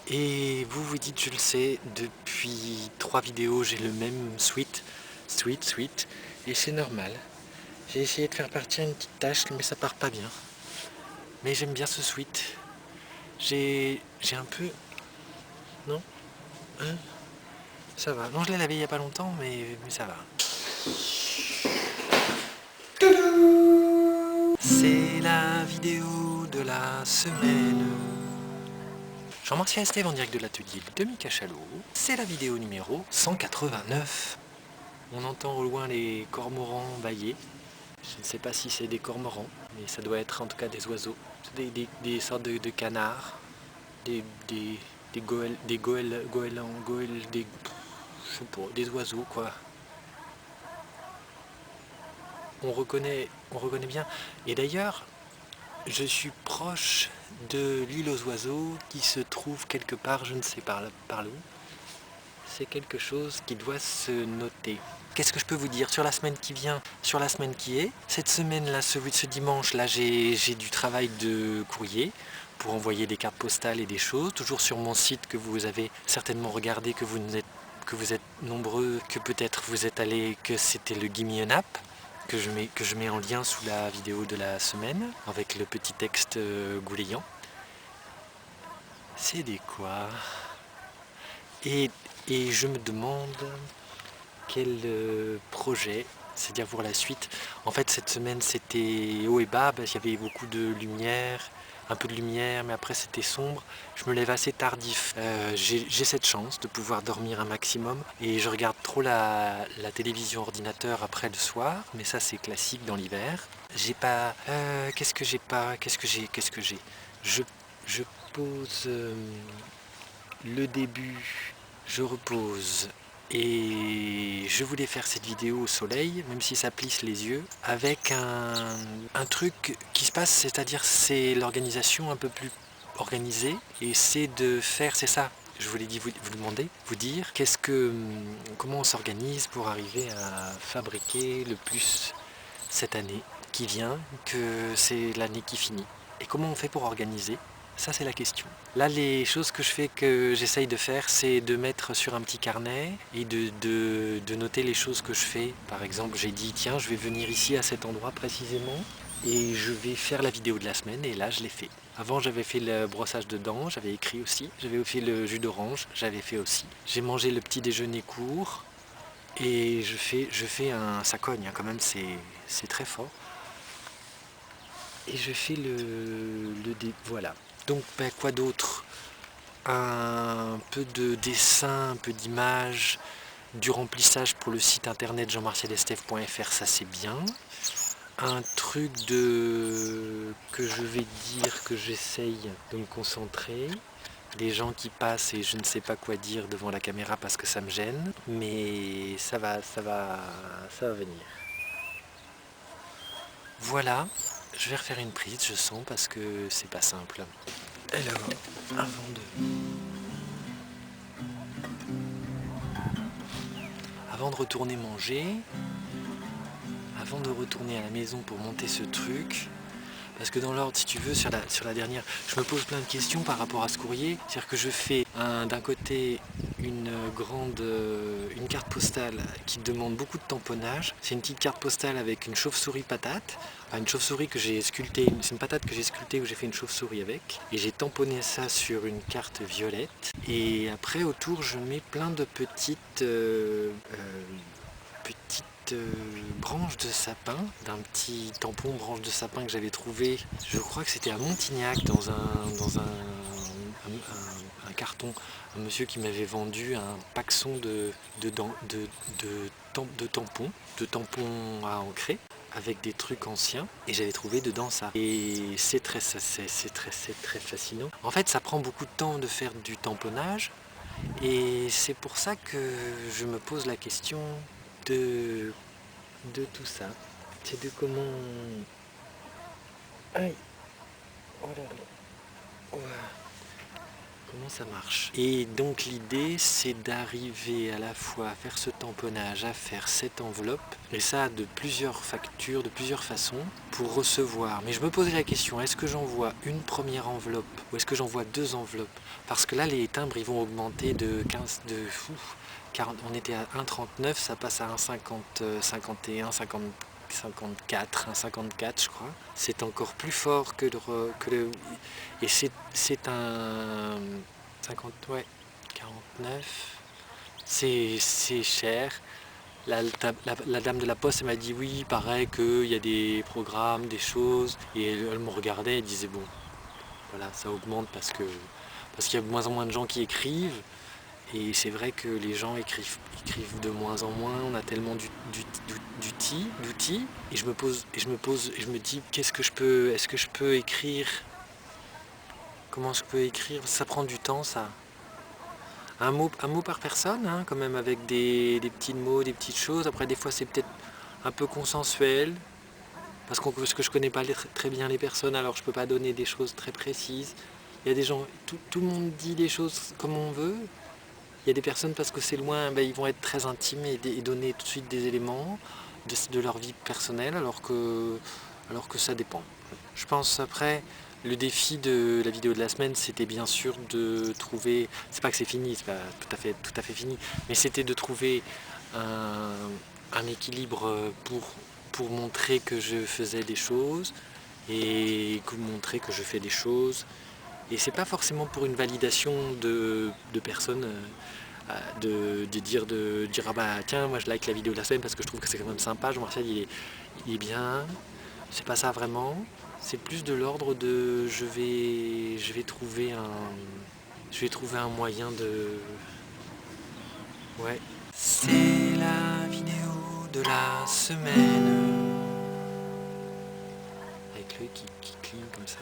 Et vous vous dites, je le sais, depuis 3 vidéos, j'ai le même sweat, et c'est normal. J'ai essayé de faire partir une petite tache, mais ça part pas bien. Mais j'aime bien ce sweat. J'ai un peu... Non hein. Ça va. Non, je l'ai lavé il y a pas longtemps, mais ça va. C'est la vidéo de la semaine. Jean-Martial Estève en direct de l'atelier de Mika Chalot. C'est la vidéo numéro 189. On entend au loin les cormorans bâiller. Je ne sais pas si c'est des cormorans, mais ça doit être en tout cas des oiseaux. Des sortes de canards, des goélands, je sais pas, des oiseaux quoi. On reconnaît bien. Et d'ailleurs, je suis proche de l'île aux oiseaux qui se trouve quelque part, je ne sais par où. C'est quelque chose qui doit se noter. Qu'est-ce que je peux vous dire sur la semaine qui vient, sur la semaine qui est? Cette semaine-là, ce dimanche-là, j'ai du travail de courrier pour envoyer des cartes postales et des choses, toujours sur mon site que vous avez certainement regardé, que vous êtes nombreux, que peut-être vous êtes allés, que c'était le Gimme an App, que je mets en lien sous la vidéo de la semaine, avec le petit texte goulayant. C'est des quoi? Et je me demande quel projet, c'est-à-dire pour la suite. En fait, cette semaine, c'était haut et bas, il y avait beaucoup de lumière, un peu de lumière, mais après c'était sombre. Je me lève assez tardif. J'ai cette chance de pouvoir dormir un maximum et je regarde trop la télévision ordinateur après le soir, mais ça c'est classique dans l'hiver. J'ai pas... qu'est-ce que j'ai pas? Qu'est-ce que j'ai? Je pose le début, je repose. Et je voulais faire cette vidéo au soleil, même si ça plisse les yeux, avec un truc qui se passe, c'est-à-dire c'est l'organisation un peu plus organisée, et c'est de faire, c'est ça, je voulais vous demander, vous dire, comment on s'organise pour arriver à fabriquer le plus cette année qui vient, que c'est l'année qui finit. Et comment on fait pour organiser? Ça, c'est la question. Là, les choses que j'essaye de faire, c'est de mettre sur un petit carnet et de noter les choses que je fais. Par exemple, j'ai dit, tiens, je vais venir ici à cet endroit précisément et je vais faire la vidéo de la semaine, et là, je l'ai fait. Avant, j'avais fait le brossage de dents, j'avais écrit aussi. J'avais fait le jus d'orange, j'avais fait aussi. J'ai mangé le petit déjeuner court et je fais un... Ça cogne, hein, quand même, c'est très fort. Et je fais voilà. Donc quoi d'autre? Un peu de dessin, un peu d'image, du remplissage pour le site internet jean-martialestève.fr, ça c'est bien. Un truc que je vais dire, que j'essaye de me concentrer. Des gens qui passent et je ne sais pas quoi dire devant la caméra parce que ça me gêne. Mais ça va venir. Voilà, je vais refaire une prise, je sens, parce que c'est pas simple. Alors, avant de retourner manger, avant de retourner à la maison pour monter ce truc, parce que dans l'ordre, si tu veux, sur la dernière, je me pose plein de questions par rapport à ce courrier. C'est-à-dire que je fais d'un côté une carte postale qui demande beaucoup de tamponnage. C'est une petite carte postale avec une chauve-souris patate. Enfin, une chauve-souris que j'ai sculptée, c'est une patate que j'ai sculptée où j'ai fait une chauve-souris avec. Et j'ai tamponné ça sur une carte violette. Et après, autour, je mets plein de petites branche de sapin, d'un petit tampon branche de sapin que j'avais trouvé, je crois que c'était à Montignac, dans un carton, un monsieur qui m'avait vendu un paxon de tampons à ancrer avec des trucs anciens, et j'avais trouvé dedans ça. Et c'est très fascinant. En fait, ça prend beaucoup de temps de faire du tamponnage, et c'est pour ça que je me pose la question de tout ça. C'est de comment... Aïe. Oh là là. Ouais. comment ça marche. Et donc l'idée c'est d'arriver à la fois à faire ce tamponnage, à faire cette enveloppe, et ça de plusieurs factures, de plusieurs façons, pour recevoir. Mais je me posais la question, est-ce que j'envoie une première enveloppe ou est-ce que j'envoie 2 enveloppes? Parce que là les timbres ils vont augmenter de 15, 40, on était à 1,39, ça passe à 1,50, 51, 50. 54, 1,54 je crois. C'est encore plus fort que le et c'est un 50, ouais, 49. C'est cher. La dame de la poste elle m'a dit oui, il paraît qu'il y a des programmes, des choses. Et elle me regardait et disait bon, voilà, ça augmente parce qu'il y a de moins en moins de gens qui écrivent. Et c'est vrai que les gens écrivent de moins en moins, on a tellement d'outils, et je me dis est-ce que je peux écrire, comment je peux écrire, ça prend du temps ça. Un mot par personne, hein, quand même, avec des petits mots, des petites choses. Après des fois c'est peut-être un peu consensuel, parce que je connais pas très bien les personnes, alors je peux pas donner des choses très précises. Il y a des gens, tout le monde dit les choses comme on veut. Il y a des personnes, parce que c'est loin, ils vont être très intimes et donner tout de suite des éléments de leur vie personnelle, alors que ça dépend. Je pense après, le défi de la vidéo de la semaine, c'était bien sûr de trouver, c'est pas que c'est fini, c'est pas tout à fait fini, mais c'était de trouver un équilibre pour montrer que je faisais des choses et montrer que je fais des choses. Et c'est pas forcément pour une validation de personnes, de dire ah bah tiens, moi je like la vidéo de la semaine parce que je trouve que c'est quand même sympa, Jean-Martial il est bien. C'est pas ça vraiment. C'est plus de l'ordre de je vais trouver un moyen de. Ouais. C'est la vidéo de la semaine. Avec l'œil qui cligne comme ça.